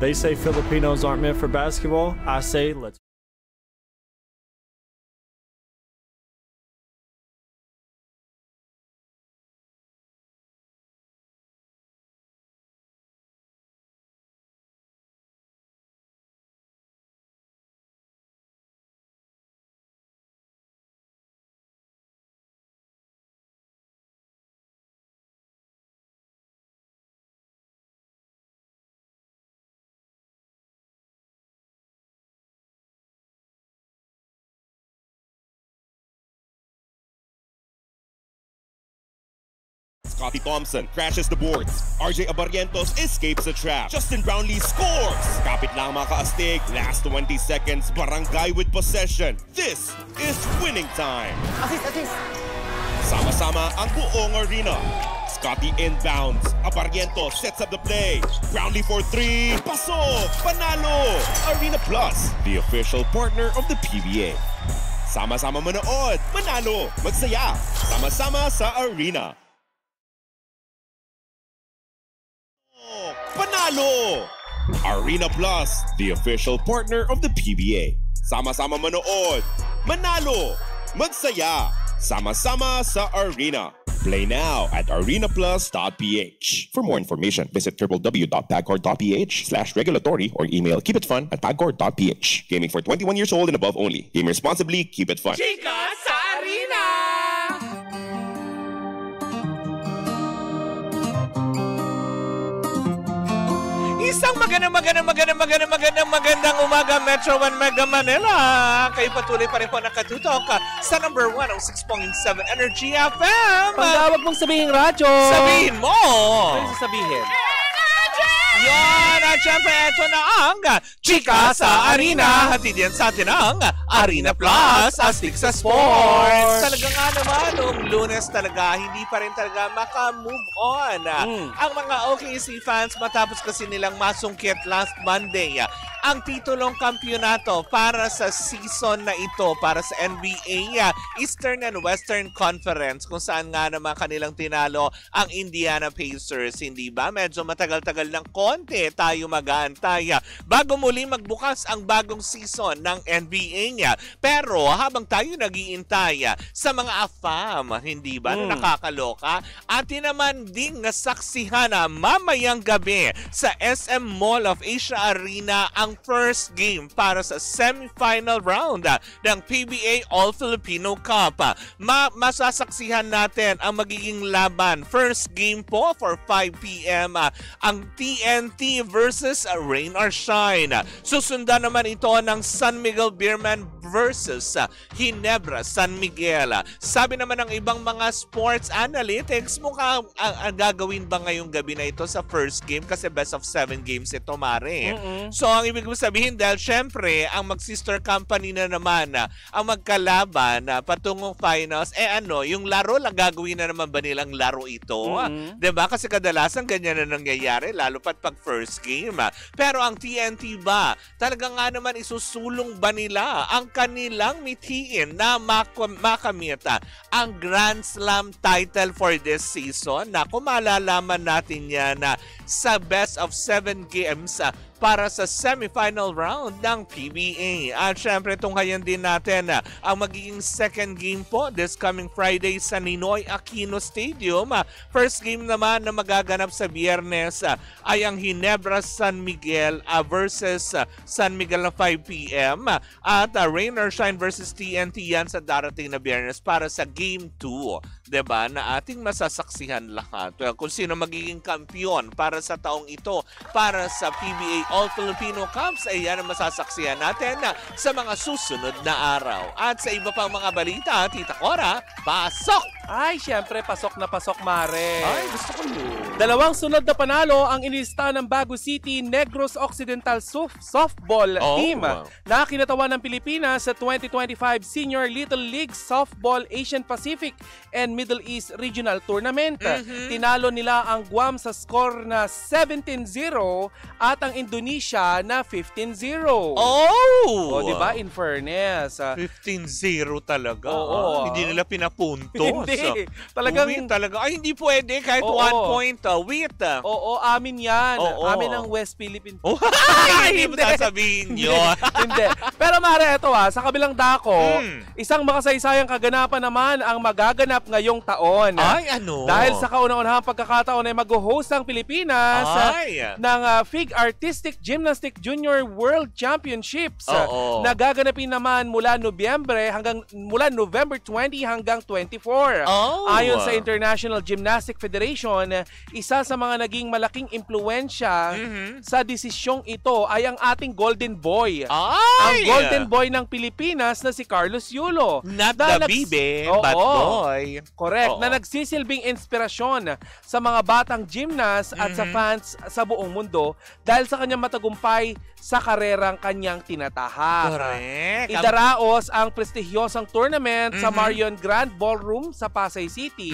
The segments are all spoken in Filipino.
They say Filipinos aren't meant for basketball. I say let's. Scotty Thompson crashes the boards. RJ Abarrientos escapes the trap. Justin Brownlee scores! Kapit lang mga kaastig. Last 20 seconds, Barangay with possession. This is winning time. Assist! Sama-sama ang buong arena. Scotty inbounds. Abarrientos sets up the play. Brownlee for 3. Pasok! Panalo! Arena Plus, the official partner of the PBA. Sama-sama manood. Manalo! Magsaya! Sama-sama sa arena. Panalo! Arena Plus, the official partner of the PBA. Sama-sama manood. Manalo! Magsaya! Sama-sama sa arena. Play now at arenaplus.ph. For more information, visit www.pagcor.ph/regulatory or email keepitfun@pagcor.ph. Gaming for 21 years old and above only. Game responsibly, keep it fun. Chika sa arena! Isang magandang umaga, Metro 1 Mega Manila. Kayo patuloy pa rin po nakatutok sa number 106.7 Energy FM. Pagkawag mong sabihin radyo. Sabihin mo. Ano sasabihin? Yan! At syempre, ito na ang Chika sa Arena. Hatid yan sa atin ang Arena Plus, astig sa sports. Talaga nga naman, noong Lunes talaga, hindi pa rin talaga maka-move on. Ang mga OKC fans matapos kasi nilang masungkit last Monday ang titulong kampyonato para sa season na ito, para sa NBA Eastern and Western Conference, kung saan nga naman kanilang tinalo ang Indiana Pacers. Hindi ba? Medyo matagal-tagal ng konti tayo mag-aantay bago muli magbukas ang bagong season ng NBA niya. Pero habang tayo nag-iintay sa mga AFAM, hindi ba, na nakakaloka, atin naman ding nasaksihan mamayang gabi sa SM Mall of Asia Arena ang first game para sa semifinal round ng PBA All-Filipino Cup. Masasaksihan natin ang magiging laban. First game po for 5 p.m. ang TNT versus Rain or Shine. Susundan naman ito ng San Miguel Beerman versus Ginebra San Miguel. Sabi naman ng ibang mga sports analytics, mukhang gagawin ba ngayong gabi na ito sa first game kasi best of 7 games ito, Mare. So ang ibig sabihin, dahil syempre ang mag-sister company na naman ang magkalaban patungong finals, yung laro lang, gagawin na naman ba nilang laro ito? Diba? Kasi kadalasan ganyan na nangyayari, lalo pat pag first game. Pero ang TNT ba, talaga nga naman isusulong ba nila ang kanilang mithiin na makamit ang Grand Slam title for this season? Naku, malalaman natin yan sa best of 7 games para sa semifinal round ng PBA. At syempre, tunghayan din natin ang magiging second game po this coming Friday sa Ninoy Aquino Stadium. First game naman na magaganap sa Biyernes ay ang Ginebra San Miguel versus San Miguel na 5 p.m. At Rain or Shine versus TNT yan sa darating na Biyernes para sa Game 2. Diba? Na ating masasaksihan lahat. Kung sino magiging kampiyon para sa taong ito, para sa PBA All-Filipino Cups, ay yan ang masasaksihan natin sa mga susunod na araw. At sa iba pang mga balita, Tita Cora, pasok! Ay, syempre, pasok na pasok, Mare. Ay, gusto ko yun. Dalawang sunod na panalo ang inilista ng Bago City Negros Occidental Softball Team na kinatawan ng Pilipinas sa 2025 Senior Little League Softball Asian Pacific and Middle East Regional Tournament. Tinalo nila ang Guam sa score na 17-0 at ang Indonesia na 15-0. O, diba? In fairness. 15-0 talaga. Oo. Hindi nila pinapuntos. Hindi. Talagang talaga. Ay, hindi pwede. Kahit 1 point Wheat. Oo, amin yan. Oo. Amin ang West Philippine. Oh, hindi mo sasabihin yun. Hindi. Pero Mare, ito sa kabilang dako, isang makasaysayang kaganapan naman ang magaganap ngayong taon. Ay, ano? Dahil sa kauna-unahang pagkakataon ay mag-host ang Pilipinas ng FIG Artistic Gymnastic Junior World Championships. Na gaganapin naman mula November 20 hanggang 24. Ayon sa International Gymnastic Federation, isa sa mga naging malaking impluensya sa desisyong ito ay ang ating Golden Boy. Ang Golden Boy ng Pilipinas na si Carlos Yulo. Not the bibe, but boy. Correct. Na nagsisilbing inspirasyon sa mga batang gymnast at sa fans sa buong mundo dahil sa kanyang matagumpay sa karerang kanyang tinatahak. Correct. Idaraos ang prestigyosang tournament sa Marion Grand Ballroom sa Pasay City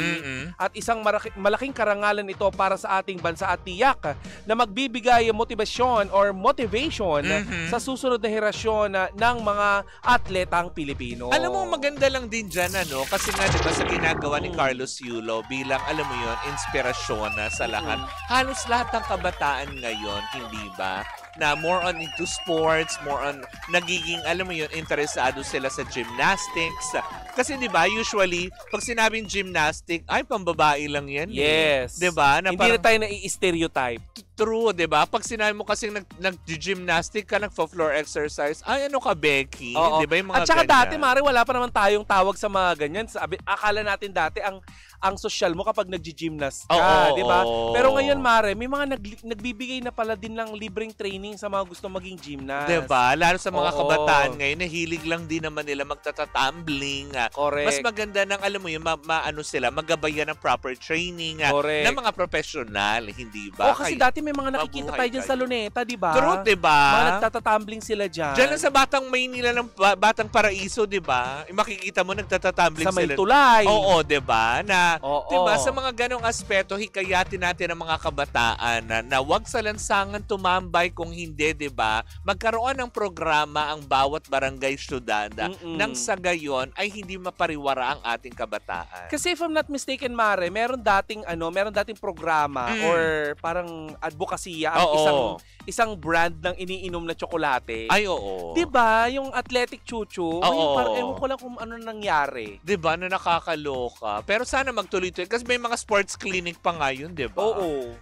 at isang malaking karangalan ito para sa ating bansa at tiyak na magbibigay motivation sa susunod na henerasyon ng mga atletang Pilipino. Alam mo, maganda lang din dyan, kasi nga diba sa ginagawa ni Carlos Yulo bilang, alam mo yun, inspirasyon sa lahat. Halos lahat ng kabataan ngayon, hindi ba? Na more on into sports, more on nagiging, alam mo yun, interesado sila sa gymnastics. Kasi di ba usually, pag sinabing gymnastic, ay, pambabae lang yan. Yes. Di ba? Hindi na tayo na-i-stereotype. True, di ba? Pag sinabi mo kasing nag-gymnastic ka, nagfo-floor exercise, ay, ano ka, Becky? Di ba yung mga at saka ganyan? dati, Mare, wala pa naman tayong tawag sa mga ganyan. Akala natin dati, ang social mo kapag nag-gymnast ka, di ba? Pero ngayon, Mare, may mga nagbibigay na pala din ng libreng training sa mga gusto maging gymnast. Di ba? Lalo sa mga kabataan ngayon, nahilig lang din naman nila magtatatumbling. Correct. Mas maganda ng, alam mo yun, sila, magabayan ng proper training ng mga professional, hindi ba? Kasi dati may mga nakikita tayo dyan sa Luneta, di ba? True, di ba? Mga nagtatatumbling sila dyan. Diyan lang sa Batang Maynila ng Batang Paraiso, di ba? Makikita mo nagtatatumbling sa sila. May Tulay. Oo, di ba? Di ba? Sa mga ganong aspeto, hikayatin natin ang mga kabataan na wag sa lansangan tumambay kung hindi, di ba? Magkaroon ng programa ang bawat barangay syudad nang sa gayon ay hindi mapariwara ang ating kabataan. Kasi if I'm not mistaken, Mare, meron dating programa or parang advokasya ang isang brand ng iniinom na tsokolate. Ay, oo. Di ba? Yung Athletic Chuchu. Oo. Parang ewan ko lang kung ano nangyari. Di ba? Na nakakaloka. Pero sana magtuloy-tuloy. Kasi may mga sports clinic pa ngayon, di ba? Oo.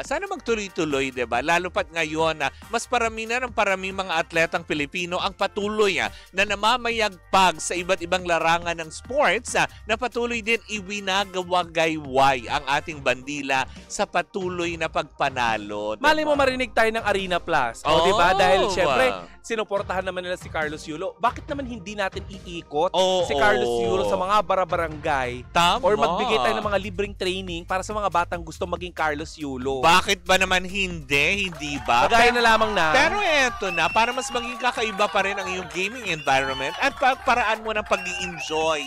Sana magtuloy-tuloy, di ba? Lalo pat ngayon na mas parami na ng parami mga atletang Pilipino ang patuloy na namamayagpag sa iba't ibang larangan ng sports na patuloy din iwinagawagayway ang ating bandila sa patuloy na pagpanalo. Mali mo marinig tayo ng Arena Plus. Di ba? Dahil syempre, sinuportahan naman nila si Carlos Yulo. Bakit naman hindi natin iikot si Carlos Yulo sa mga barangay? Tama. Or magbigay tayo ng mga libreng training para sa mga batang gusto maging Carlos Yulo. Bakit ba naman hindi? Hindi ba? Kagaya na lamang na. Pero eto na, para mas maging kakaiba pa rin ang iyong gaming environment at paraan mo ng pag-i-enjoy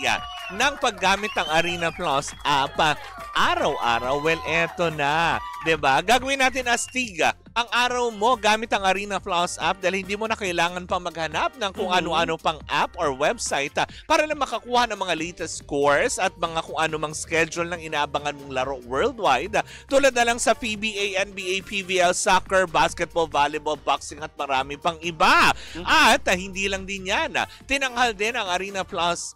ng paggamit ng Arena Plus app araw-araw. Well, eto na. Diba? Gagawin natin astig ang araw mo gamit ang Arena Plus app dahil hindi mo na kailangan pang maghanap ng kung ano-ano pang app or website para lang makakuha ng mga latest scores at mga kung ano mang schedule ng inaabangan mong laro worldwide tulad na lang sa PBA, NBA, PVL, soccer, basketball, volleyball, boxing at marami pang iba. At hindi lang din yan. Tinanghal din ang Arena Plus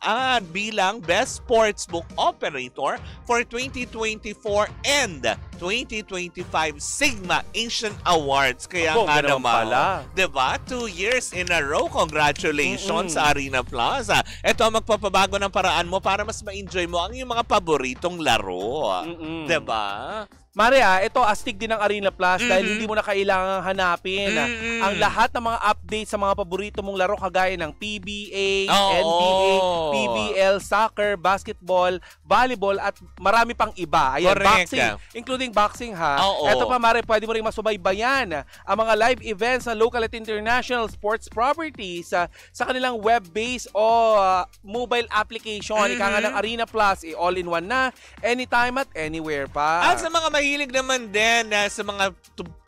bilang Best Sportsbook Operator for 2024 and 2025 Sigma Asian Awards. Kaya nga naman, diba? 2 years in a row. Congratulations sa Arena Plus. Ito ang magpapabago ng paraan mo para mas ma-enjoy mo ang iyong mga paboritong laro. Diba? Mare, ito astig din ng Arena Plus dahil hindi mo na kailangang hanapin ang lahat ng mga updates sa mga paborito mong laro kagaya ng PBA, NBA, PBL, soccer, basketball, volleyball at marami pang iba. Ayan, boxing, including boxing Ito pa, Mare, pwede mo rin masubaybayan ang mga live events ng local at international sports properties sa kanilang web-based o mobile application. Ika nga ng Arena Plus, all-in-one na, anytime at anywhere pa. At sa mga mahilig naman din sa mga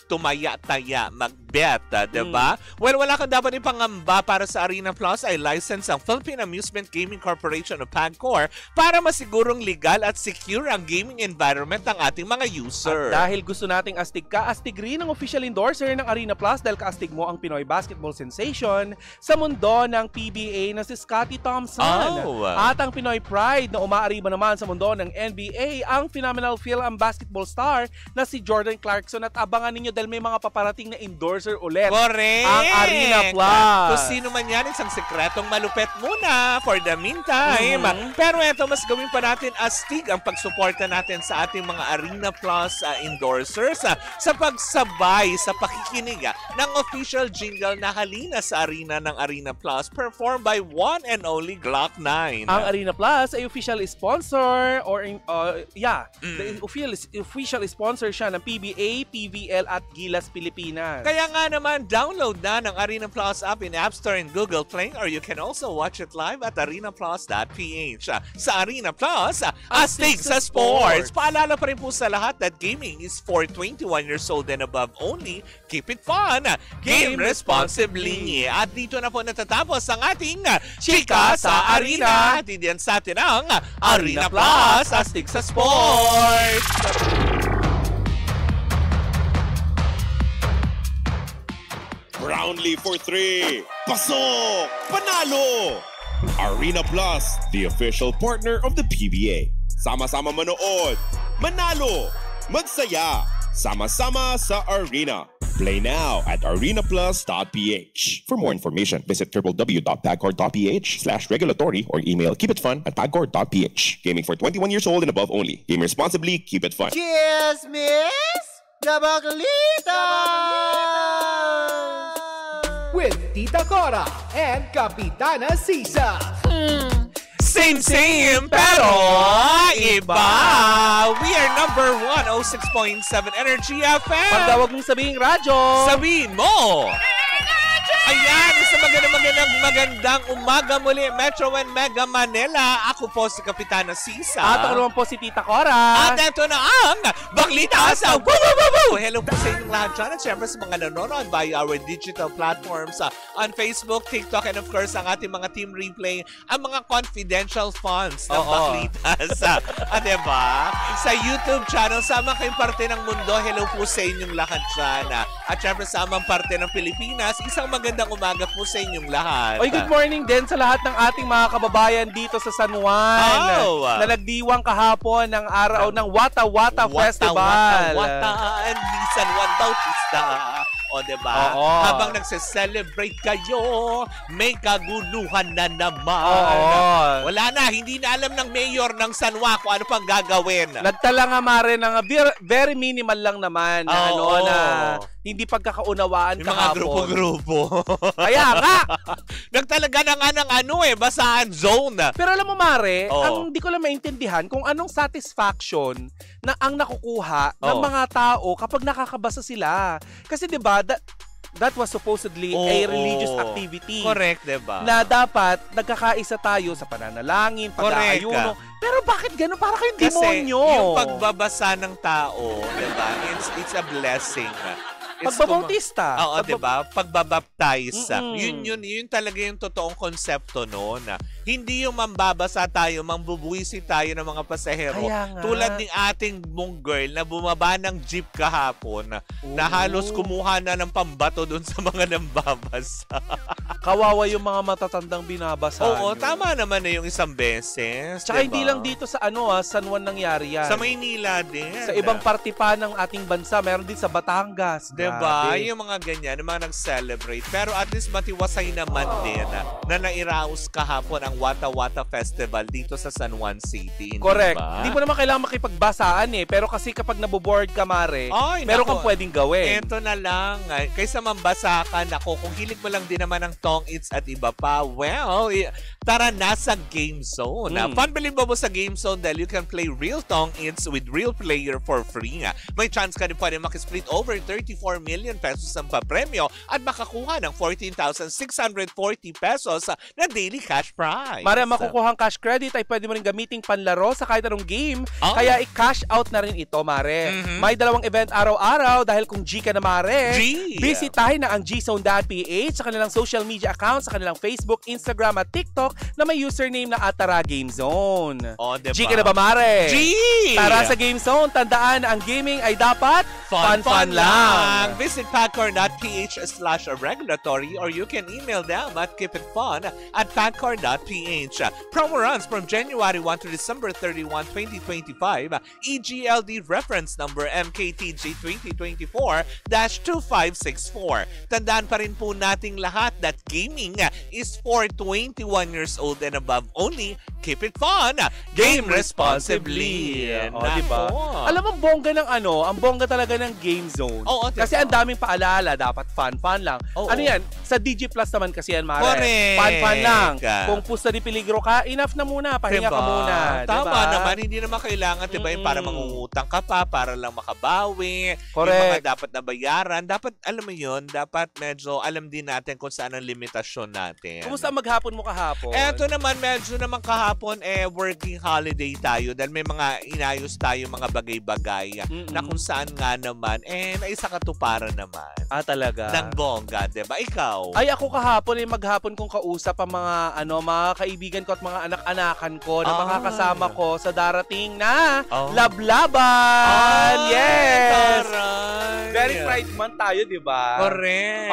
tumaya-taya, mag-bet, diba? Well, wala kang dapat ipangamba para sa Arena Plus ay license ang Philippine Amusement Gaming Corporation o PAGCOR para masigurong legal at secure ang gaming environment ng ating mga user. At dahil gusto nating astig ka, astig rin ang official endorser ng Arena Plus dahil kaastig mo ang Pinoy basketball sensation sa mundo ng PBA na si Scottie Thompson. At ang Pinoy Pride na umaariba naman sa mundo ng NBA, ang phenomenal Phil-Am basketball star na si Jordan Clarkson. At abangan ninyo dahil may mga paparating na endorser ulit. Correct! Ang Arena Plus. Kung sino man yan, isang sekretong malupet muna for the meantime. Pero eto, mas gawin pa natin astig ang pagsuporta natin sa ating mga Arena Plus endorsers sa pagsabay, sa pakikinig ng official jingle na halina sa arena ng Arena Plus performed by one and only Glock 9. Ang Arena Plus ay official sponsor the official sponsor siya ng PBA, PVL at Gilas Pilipinas. Kaya nga naman, download na ng Arena Plus app in App Store and Google Play or you can also watch it live at arenaplus.ph. Sa Arena Plus, astig sa sports! Paalala pa rin po sa lahat that gaming is for 21 years old and above only. Keep it fun! Game responsibly! At dito na po natatapos ang ating Chika sa Arena! Tindihan sa atin ang Arena Plus, astig sa sports! Brownlee for 3. Pasok! Panalo! Arena Plus, the official partner of the PBA. Sama-sama manood, manalo, magsaya, sama-sama sa Arena. Play now at arenaplus.ph. For more information, visit www.pagcor.ph/regulatory or email keepitfun@pagcor.ph. Gaming for 21 years old and above only. Game responsibly, keep it fun. Cheers, miss! Gabaglita! With Tita Cora and Kapitana Sisa. Same, pero iba. We are number 106.7 Energy FM. Pag tawag mong sabihin radyo, sabihin mo. Ayan, isang magandang umaga muli, Metro and Mega Manila. Ako po si Kapitana Sisa. At ako naman po si Tita Cora. At ito na ang Baglita sa Woo! Hello po sa inyong lahat dyan. At syempre sa mga nanonood by our digital platforms on Facebook, TikTok, and of course ang ating mga team replay, ang mga confidential funds ng Baglitas. At diba? Sa YouTube channel, sama kayong parte ng mundo. Hello po sa inyong lahat dyan. At syempre sa amang parte ng Pilipinas, isang magandang umaga po sa inyong lahat. Oy, good morning din sa lahat ng ating mga kababayan dito sa San Juan na nagdiwang kahapon ng araw ng Wata Wata Festival. Wata and San Juan Bautista. O, diba? Habang nagse-celebrate kayo, may kaguluhan na naman. Wala na, hindi na alam ng mayor ng San Juan kung ano pang gagawin. Nagtala nga mare ng very minimal lang naman na na hindi pagkakaunawaan yung kahapon. Mga grupo-grupo. Kaya nga! Nagtalaga na nga ng basaan zone. Pero alam mo mare, ang di ko lang maintindihan kung anong satisfaction na ang nakukuha ng mga tao kapag nakakabasa sila. Kasi diba, that was supposedly a religious activity. Correct, diba? Na dapat nagkakaisa tayo sa pananalangin, pag-aayuno. Pero bakit gano'n? Para kayong demonyo. Kasi yung pagbabasa ng tao, diba? It's a blessing. Pagbabautista. Oo, diba? Pagbabaptize. Yun talaga yung totoong konsepto noon. Hindi yung mambabasa tayo, mambubuisi tayo ng mga pasahero. Tulad ng ating mong girl na bumaba ng jeep kahapon na halos kumuha na ng pambato dun sa mga nambabasa. Kawawa yung mga matatandang binabasa. Oo, tama naman na yung isang beses. Tsaka diba? hindi lang dito sa San Juan nangyari yan. Sa Maynila din. Sa ibang parte pa ng ating bansa, meron din sa Batangas. Diba? Yung mga ganyan, yung mga nag-celebrate. Pero at least matiwasay naman din na nairaos kahapon ang Wata Wata Festival dito sa San Juan City. Correct. Diba? Hindi mo naman kailangan makipagbasaan pero kasi kapag naboboard ka mare, meron kang pwedeng gawin. Ito na lang. Kaysa mambasa ka, kung hilig mo lang din naman ng tong its at iba pa, well, tara na sa Game Zone. Fun bilhin mo sa Game Zone dahil you can play real tong its with real player for free. May chance ka rin pwede makisplit over 34 million pesos ang papremyo at makakuha ng 14,640 pesos na daily cash prize. Nice. Mara makukuhang cash credit ay pwede mo rin gamiting panlaro sa kahit anong game. Kaya i-cash out na rin ito, Mare. May 2 event araw-araw dahil kung G ka na, Mare. Bisitahin na ang GZone.ph sa kanilang social media accounts, sa kanilang Facebook, Instagram at TikTok na may username na @GameZone. Diba? G ka na ba, Mare? G! Tara sa GameZone, tandaan na ang gaming ay dapat fun lang. Visit packcore.ph/regulatory or you can email them at keepitfun@packcore.ph. Promo runs from January 1 to December 31, 2025. EGLD reference number MKTG 2024-2564. Tandaan pa rin po nating lahat that gaming is for 21 years old and above only. Keep it fun. Game responsibly. Diba? Alam mo, bongga ng ang bongga talaga ng GameZone. Kasi ang daming paalala, dapat fun lang. Ano yan? Sa DG Plus naman kasi yan, Mare. Correct. Fun lang. Kung pusta di peligro ka, enough na muna. Pahinga ka muna. Tama naman. Hindi naman kailangan, diba, yung para mangungutang ka pa, para lang makabawi. Correct. Yung mga dapat na bayaran. Dapat, alam mo yun, dapat medyo alam din natin kung saan ang limitasyon natin. Kumusta maghapon mo kahapon? Eto naman, medyo naman kahapon, working holiday tayo dahil may mga inayos tayo, mga bagay-bagay na kung saan nga naman, may isa katuparan naman. Talaga? Ng bongga, diba? Ikaw? Ay, ako kahapon maghapon kong kausap ang mga, mga kaibigan ko at mga anak-anakan ko na makakasama ko sa darating na Lablaban! Yes! Taray! Very Pride Month tayo, di ba? Correct.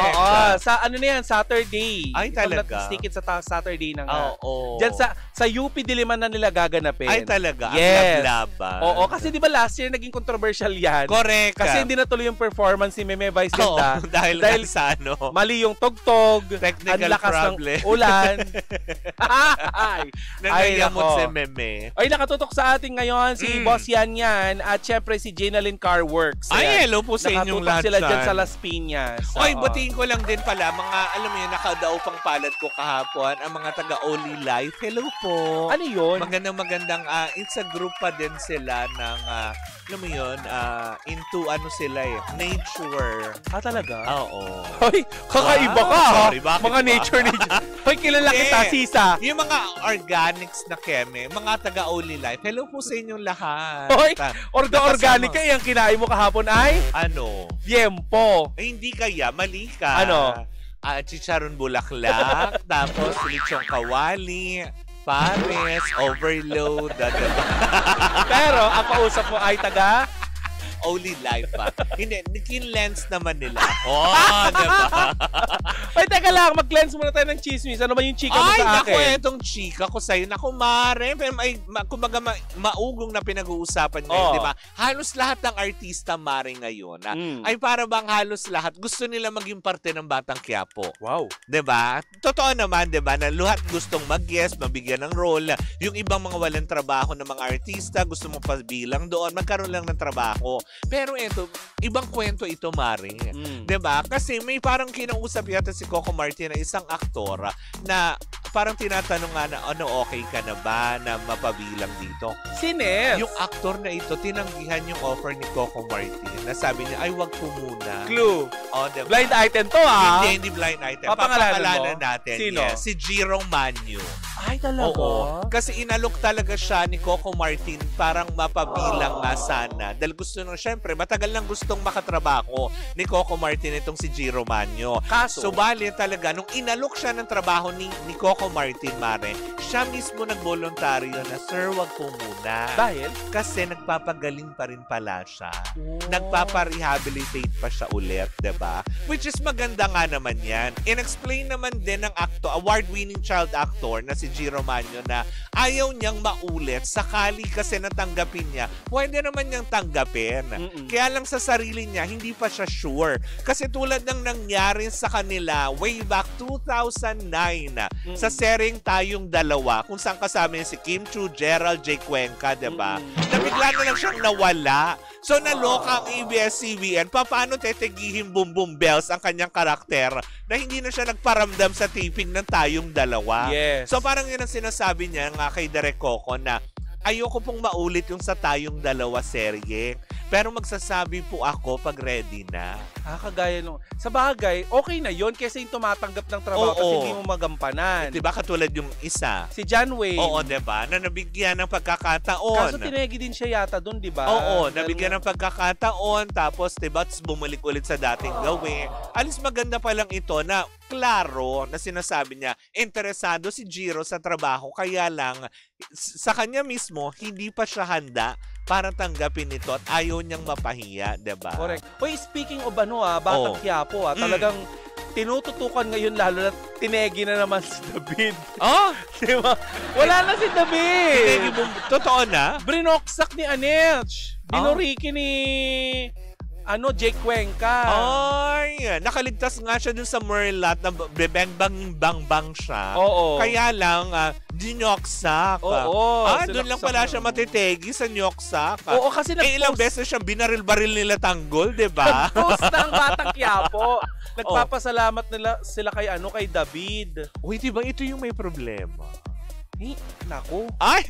Sa ano na yan, Saturday. Ay, talaga? Stick it sa Saturday na nga. Diyan sa UP Diliman na nila gaganapin. Ay, talaga? Yes. Ang Lablaban. Kasi di ba last year naging controversial yan? Correct. Kasi hindi natuloy yung performance ni Meme Vice Ganda. Dahil sa mali yung tugtog, technical ang lakas problem. ng ulan. Nangyayamot si Meme. Ay, nakatutok sa atin ngayon si Boss Yan at syempre si Jaynalyn Carworks. Ay, hello po sa inyong lahat. Nakatutok sila dyan sa Las Piñas. Ay, batiin ko lang din pala, mga, alam mo yun, nakadaw pang palad ko kahapon, ang mga taga-Only Life. Hello po. Ano yun? Magandang, it's a group pa din sila ng, alam mo yun, into sila nature. Talaga? Oo. Ay, kakaiba ka. Sorry, bakit mga ba? nature. Ay, kilala kita, Sisa. Yung mga organics na keme, mga taga-Only Life. Hello po sa inyong lahat. Ay, organic ka, yung kinain mo kahapon ay? Ano? Tiempo. Hindi kaya, mali ka. Ano? Chicharon bulaklak, tapos lechong kawali, pares, overload. Pero, ang kausap mo ay taga? Only Life pa. Hindi, kin-lens naman nila. Diba? Ay, teka lang, mag-cleanse muna tayo ng chismis. Ano ba yung chika mo sa akin? Ay, naku, etong chika ko sa'yo. Naku, Mare. Pero kumbaga, maugong na pinag-uusapan ngayon, di ba? Halos lahat ng artista, Mare, ngayon, ay para bang halos lahat gusto nila maging parte ng Batang Quiapo. Wow. Di ba? Totoo naman, di ba, na lahat gustong mag-guest, mabigyan ng role. Yung ibang mga walang trabaho ng mga artista, gusto mong pabilang doon, magkaroon lang ng trabaho. Pero ito, ibang kwento ito, Mare. Diba? Kasi may parang kinausap yata si Coco Martin na isang aktor na parang tinatanong nga na, okay ka na ba na mapabilang dito? Sines? Yung aktor na ito, tinanggihan yung offer ni Coco Martin na sabi niya, ay, wag po muna. Clue. Diba? Blind item to, Hindi blind item. Papangalanan natin. Sino? Yes, si Jiro Manyo. Ay, talaga? Oo. Kasi inalok talaga siya ni Coco Martin parang mapabilang nga sana. Dahil gusto nung, syempre, matagal nang gustong makatrabaho ni Coco Martin itong si Jiro Manyo. So, bali talaga, nung inalok siya ng trabaho ni Coco Martin, Mare, siya mismo nagboluntaryo na, sir, wag po muna. Dahil? Kasi nagpapagaling pa rin pala siya. Nagpapa-rehabilitate pa siya ulit, diba? Which is maganda nga naman yan. In-explain naman din ng award-winning child actor na si Jiro Manyo na ayaw niyang maulit sakali kasi natanggapin niya. Pwede naman niyang tanggapin. Kaya lang sa sarili niya, hindi pa siya sure. Kasi tulad ng nangyari sa kanila way back 2009 sa sering Tayong Dalawa, kung saan kasama si Kim Chu, Gerald J. Cuenca, diba? Nabigla na lang siyang nawala. So, naloka ang ABS-CBN. Paano tetegihin Boom Boom Bells ang kanyang karakter na hindi na siya nagparamdam sa taping ng Tayong Dalawa? Yes. So, parang yun ang sinasabi niya nga kay Direk Coco na ayoko pong maulit yung sa tayong dalawa serye. Pero magsasabi po ako pag ready na. Kagaya nung... Sa bagay, okay na yon kaysa yung tumatanggap ng trabaho kasi hindi mo magampanan. Diba katulad yung isa? Si John Wayne. Oo, diba? Na nabigyan ng pagkakataon. Kaso tinegi din siya yata dun, diba? Oo, nabigyan ng pagkakataon. Tapos, diba, bumalik ulit sa dating gawin. Alis maganda pa lang ito na klaro na sinasabi niya, interesado si Jiro sa trabaho. Kaya lang, sa kanya mismo, hindi pa siya handa para tanggapin ito at ayaw niyang mapahiya, diba? Correct. Uy, speaking of Batang Quiapo, talagang tinututukan ngayon lalo na tinegi na naman si David. Oh? Diba? Wala na si David. Tinegi mo, totoo na? Brinoksak ni Anelch. Binuriki ni Jake Cuenca. Ay, nakaligtas nga siya dun sa Merlat na bang siya. Oo. Kaya lang, dinyoksak. Oo. Doon lang pala siya matitegi sa nyoksak. Oo, kasi ilang beses siyang binaril-baril nila tanggol, diba? Nag-post ng Batang Quiapo. Nagpapasalamat nila sila kay kay David. Uy, diba ito yung may problema? Naku. Ay!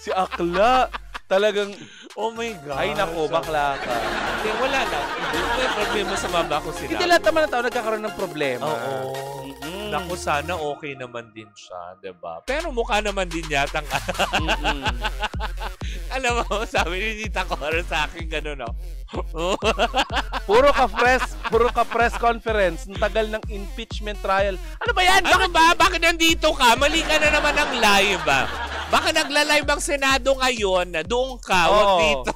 si Akla. Talagang, oh my God. Ay naku, bakla ka. Hindi, wala lang. Hindi may problema sa mama ko sila. Hindi lahat naman ng tao nagkakaroon ng problema. Oo. Naku, sana okay naman din siya, diba? Pero mukha naman din yatang... Alam mo, sabi ni Tita Cora sa akin gano'n, no? Puro ka press conference. Ang tagal ng impeachment trial. Ano ba yan? Ano ba? Bakit nandito ka? Mali ka na naman ang live, Baka nagla-live ang Senado ngayon, doon ka, wag dito.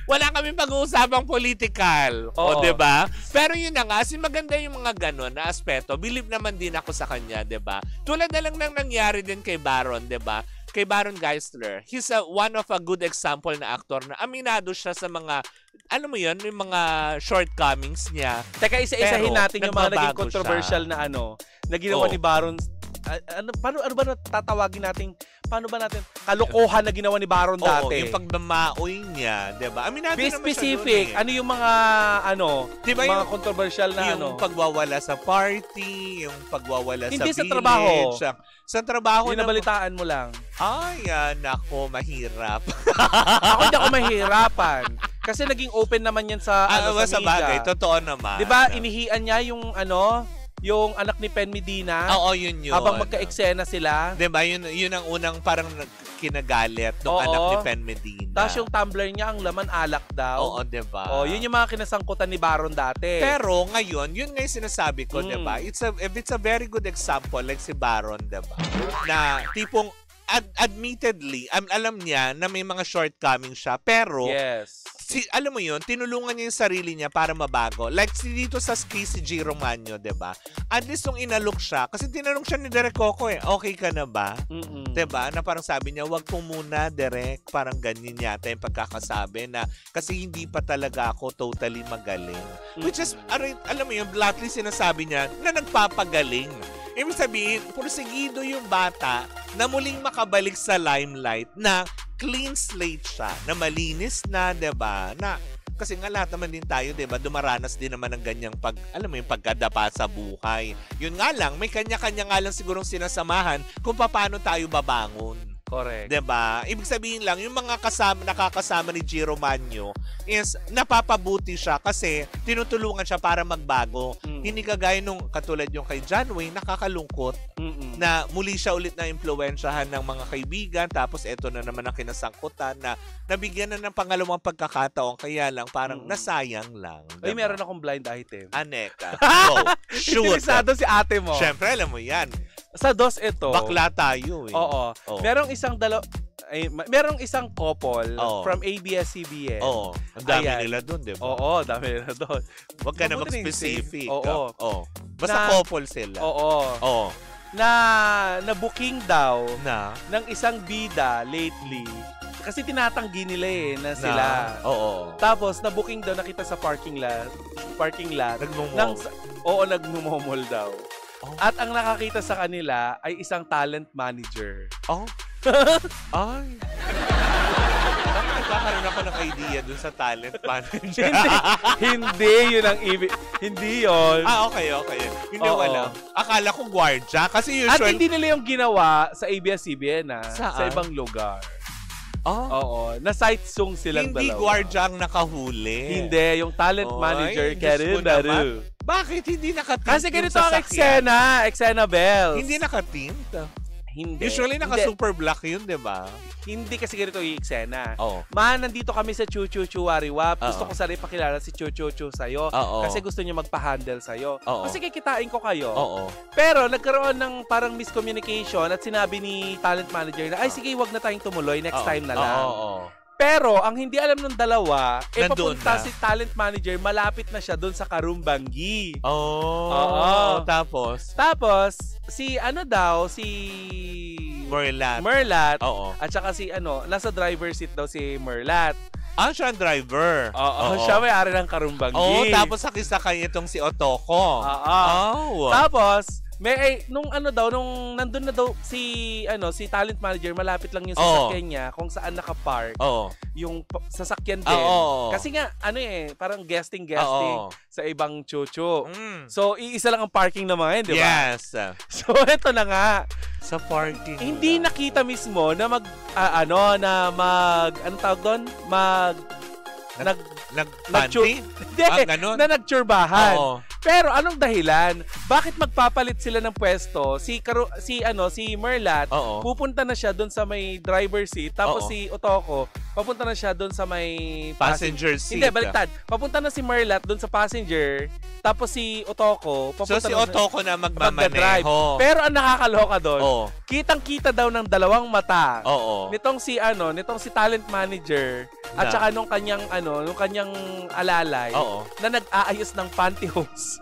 Wala kaming pag-uusapang political. O, diba? Pero yun na nga, maganda yung mga ganon na aspeto. Believe naman din ako sa kanya, diba? Tulad na lang nang nangyari din kay Baron, diba? Kay Baron Geisler. He's one of a good example na actor na aminado siya sa mga, alam mo yun, yung mga shortcomings niya. Teka, isa-isahin natin yung mga naging controversial na na ginawa ni Baron. Paano ba tatawagin natin? Paano ba natin? Kalokohan na ginawa ni Baron dati. Yung pagmamaoy niya, 'di ba? Be specific. Ano yung mga diba mga yung, controversial na yung pagwawala sa party, yung pagwawala hindi sa village. Trabaho. Sa trabaho na nabalitaan mo lang. Ay, nako, mahirap. Ako hindi ako mahirapan. Kasi naging open naman yan sa sa bagay, totoo naman. 'Di ba? Inihian niya yung yung anak ni Pen Medina. Oo, yun. Habang magka-eksena sila. Diba? Yun ang unang parang kinagalit ng anak ni Pen Medina. Tapos yung tumbler niya, ang laman alak daw. Oo, diba? Yun yung mga kinasangkutan ni Baron dati. Pero ngayon, yun nga yung sinasabi ko, diba? It's a very good example, like si Baron, diba? Na tipong, admittedly, alam niya na may mga shortcomings siya, pero alam mo yun, tinulungan niya yung sarili niya para mabago. Like dito sa si G. Romano, diba? At least nung inalok siya, kasi tinanong siya ni Derek Coco okay ka na ba? Diba? Na parang sabi niya, wag po muna, Derek. Parang ganyan yata yung pagkakasabi na kasi hindi pa talaga ako totally magaling. Which is, alam mo yun, bluntly sinasabi niya na nagpapagaling. Ibig sabihin, pursigido yung bata na muling makabalik sa limelight na clean slate siya, na malinis na, diba? Na, kasi nga lahat naman din tayo, diba? Dumaranas din naman ng ganyang yung pagkadapa sa buhay. Yun nga lang, may kanya-kanya nga lang sigurong sinasamahan kung paano tayo babangon. Correct. Diba? Ibig sabihin lang, yung mga nakakasama ni G. Romano is napapabuti siya kasi tinutulungan siya para magbago. Hindi kagaya nung katulad yung kay John Wayne, nakakalungkot na muli siya ulit na impluwensyahan ng mga kaibigan tapos eto na naman ang kinasangkutan na nabigyan na ng pangalawang pagkakataon kaya lang parang nasayang lang. Diba? Ay, meron akong blind item. Aneka. Go. Shoot. Interesado si ate mo. Siyempre, alam mo yan. Sa DOS ito. Bakla tayo eh. Oo. Merong isang couple from ABS-CBN. Oo. Ang dami nila doon, di ba? Oo, dami nila doon. Huwag ka na mag-specific. Oo. Basta couple sila. Oo. Na booking daw na ng isang bida lately. Kasi tinatanggi nila na sila. Oo. Tapos na-booking daw, nakita sa parking lot. Nagmumol. Nagmumol daw. At ang nakakita sa kanila ay isang talent manager. Ay. Nagkakaroon ako ng idea dun sa talent manager. Hindi yun ang ibig. Hindi yun. Okay. Hindi Oo. wala. Akala ko guardia. Kasi At usually... hindi nila yung ginawa sa ABS-CBN Saan? sa ibang lugar. Oh, Oo. Na-sight song silang hindi dalawa. guardia ang nakahuli. Hindi. Yung talent Oy, manager, Diyos Karen ko naman. Baru. Bakit hindi nakatint Kasi yung ganito ang sasakyan? eksena Bells. Hindi nakatint. Hindi. Usually Hindi. naka-super black yun, di ba? Hindi kasi ganito yung eksena. Oo. Nandito kami sa Chu Chu Chu Wariwap. Gusto Oo. ko sana ipakilala si Chu Chu Chu sa'yo. Oo. Kasi gusto niya magpa-handle sa'yo. Oo. Kasi kikitain ko kayo. Oo. Pero nagkaroon ng parang miscommunication at sinabi ni talent manager na, ay sige, wag na tayong tumuloy. Next time na lang. Oo. Pero ang hindi alam ng dalawa, Nandun papunta na. si talent manager, malapit na siya doon sa Karumbangi. Oo. Oo. Tapos? Tapos, si Merlat. Merlat. Oo. At saka nasa driver seat daw si Merlat. Siya ang driver. Oo. Siya may-ari ng Karumbangi. Oo, tapos sakisakay itong si Otoko. Oo. Tapos, nung nandun na daw si talent manager, malapit lang yung sasakyan niya kung saan nakapark. Oo. Yung sasakyan din. Oo. Kasi nga, parang guesting Oo. sa ibang chuchu. Mm. So, iisa lang ang parking na mga yun, di ba? Yes. So, eto na nga. Sa parking. Hindi nakita mismo na anong tawag doon? Nag-panty? Hindi, Ganun? na nagtsurbahan. Oo. Pero anong dahilan? Bakit magpapalit sila ng pwesto? Si Merlat, Oo. pupunta na siya doon sa may driver seat, tapos Oo. si Otoko, papunta na siya doon sa may Passenger seat. Hindi, baliktad. Papunta na si Merlat doon sa passenger, tapos si Otoko, So papunta si na Otoko na magdadrive. magmamaneho. Pero ang nakakaloka doon, Oo. kitang-kita daw ng dalawang mata. Oo. Nitong si talent manager at Na? saka nung kanyang alalay Oo. na nag-aayos ng pantyhose.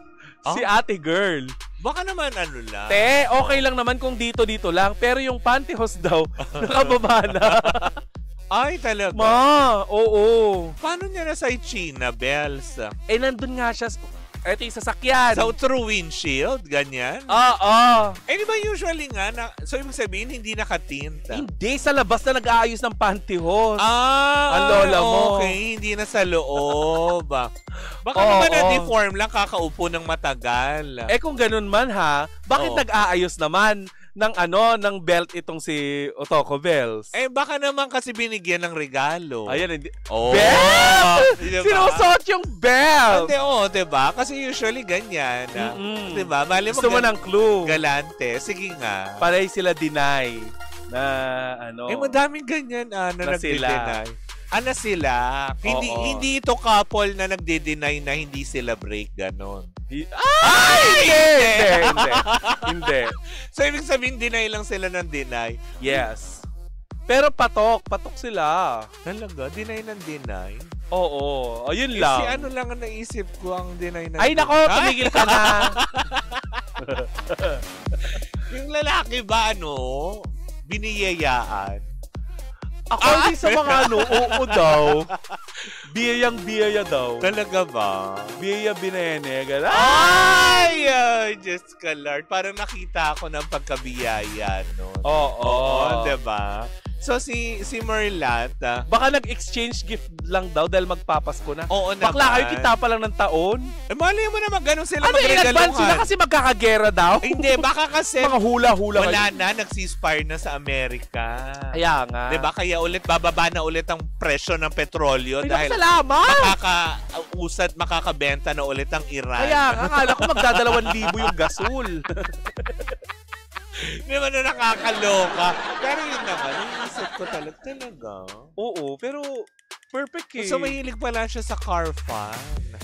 Oh? Si ate girl. Baka naman lang. Te, okay lang naman kung dito lang. Pero yung pantyhose daw, nakababa na. Ay, talaga. Oo. Paano niya na sa China, Bells? Nandun nga siya. Ito yung sasakyan. So, through windshield? Ganyan? Oo. Di ba usually nga, so ibig sabihin, hindi nakatint? Hindi, sa labas na nag-aayos ng pantyhose. Ang Ang lola mo. Okay, hindi na sa loob. Baka Oo. naman na-deform lang, kakaupo ng matagal. Kung ganun man bakit Oo. nag-aayos naman ng belt itong si Otoko Bells? Baka naman kasi binigyan ng regalo. Ayan, hindi. Oh, Belt! diba? Sinusuot yung belt! Hindi, diba? Kasi usually ganyan. Mm-mm. Diba? Mali mo Gusto mo ng clue. galante. Sige nga. Pareho sila deny na Madaming ganyan na Na sila. nagde-deny. Na sila. Oo. Hindi ito couple na nagde-deny na hindi sila break, ganon. Hindi. So, ibig sabihin, deny lang sila ng deny. Yes. Pero patok sila. Talaga? Deny ng deny? Oo, ayun Si lang. ano lang ang naisip ko ang deny ng Ay nako, tumigil ka na. Yung lalaki ba, biniyayaan? According sa mga oo daw. Biyayang-biyaya daw. Talaga ba? Biyaya binene. Ay! Diyos ka, Lord. Parang nakita ako ng pagkabiyaya, no? Oo. Diba? So, si Merlat, Baka nag-exchange gift lang daw dahil magpapasko na. oo naman. Bakla kayo, kita pa lang ng taon. Malay mo naman, ganun sila Ano in advance sila kasi magkakagera daw? Hindi, baka kasi Mga hula-hula wala kayo. na, nag-ceasefire na sa Amerika. Kaya nga. Diba? Kaya ulit, bababa na ulit ang presyo ng petrolyo Ay, dahil salamat! makakabenta na ulit ang Iran. Kaya nga, akala ko magdadalawan 1,000 yung gasol. Di ba na nakakaloka? Pero yun naman, iisip ko talaga. Oo, pero perfect eh. So, mahilig pala siya sa car fun.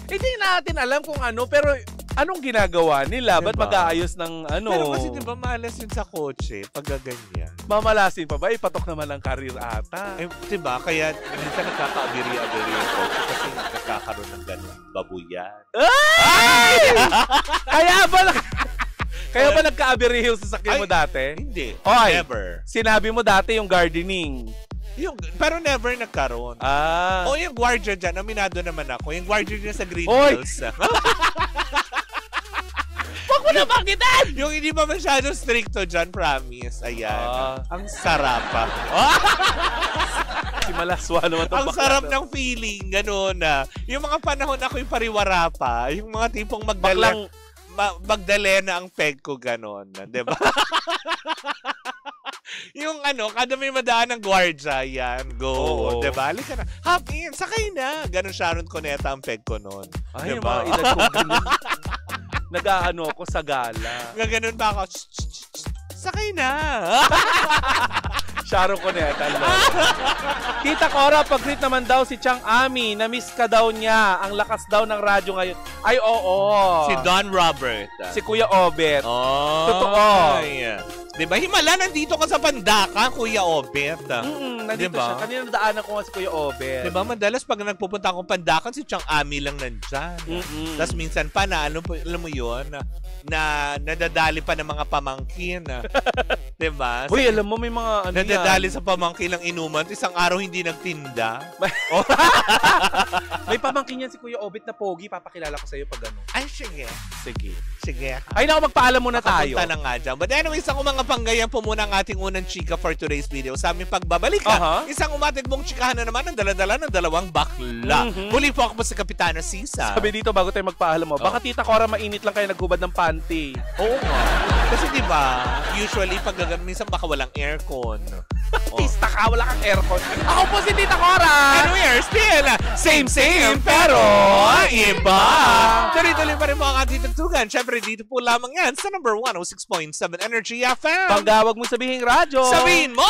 Hindi natin alam kung ano, pero anong ginagawa nila? Ba't Diba? mag-aayos ng ano? Pero kasi di ba malas yun sa kotse pag ganyan? Mamalasin pa ba? Ipatok naman ang karir ata. Di ba? Kaya minsan nagkaka-abiri-abiri yung kotse kasi nagkakaroon ng ganun babuyan. Ay! Kaya ba nagka-abirihiw sa sakyan mo dati? Hindi. Oy. Never. Sinabi mo dati yung gardening. Pero never nagkaroon. O yung guardia dyan, aminado naman ako. Yung guardia dyan sa Green Oy! Hills. Huwag mo na banggitan! Yung hindi ba masyado stricto dyan, promise. Ayan. Ang sarap pa. Si Malaswa naman itong Ang sarap ng feeling, gano'n na. Yung mga panahon ako yung pariwara pa, yung mga tipong magdalena ang peg ko, gano'n. Diba? Yung kada may madaan ng gwardya, yan, go. Diba? Halika na. Hop in, sakay na. Ganon Sharon Cuneta ang peg ko noon. Ay, diba? yung mga edad ko ganun. Nag-aano ako sa gala. Gaganon ba ako? Sakay na. Sharon Cuneta. Tita Cora, pag-greet naman daw si Chang Ami. Na-miss ka daw niya. Ang lakas daw ng radyo ngayon. Ay, oo. Si Don Robert. Si Kuya Obet. Oh. Totoo. Ay. Diba? Himala, nandito ka sa Pandakan, Kuya Obet. Nandito diba? siya. Kanina nadaanan ko nga si Kuya Obet. Diba? Madalas pag nagpupunta akong Pandakan, si Chang Ami lang nandyan. Tapos minsan pa na, alam mo yun, na nadadali pa ng mga pamangkin. Diba? Uy, alam mo, may mga nadadali sa pamangkin ng inuman, isang araw hindi nagtinda. May pamangkin yan si Kuya Obet na pogi. Papakilala ko sa iyo pag ano. Ay, sige. Sige. Sige. Ay, naku, magpaalam muna tayo. Makapunta na nga dyan. But anyways, ako mga panggayan po muna ang ating unang chika for today's video. Sa aming pagbabalik isang umatigbong chikahan na naman ang dala-dala ng dalawang bakla. Muli po ako po si Kapitana Sisa. Sabi dito, bago tayo magpaalam mo, baka Tita Cora mainit lang kayo naghubad ng panty. Oo nga. Kasi diba, usually pag minsan baka walang aircon. Tista ka, wala kang aircon. Ako po si Tita Cora! And we are still same, pero iba. Tuloy-tuloy pa rin po ang ating tugtugan. Siyempre, dito po lamang yan sa number 106.7 Energy FM. Panggawag mo sabihing radyo. Sabihin mo!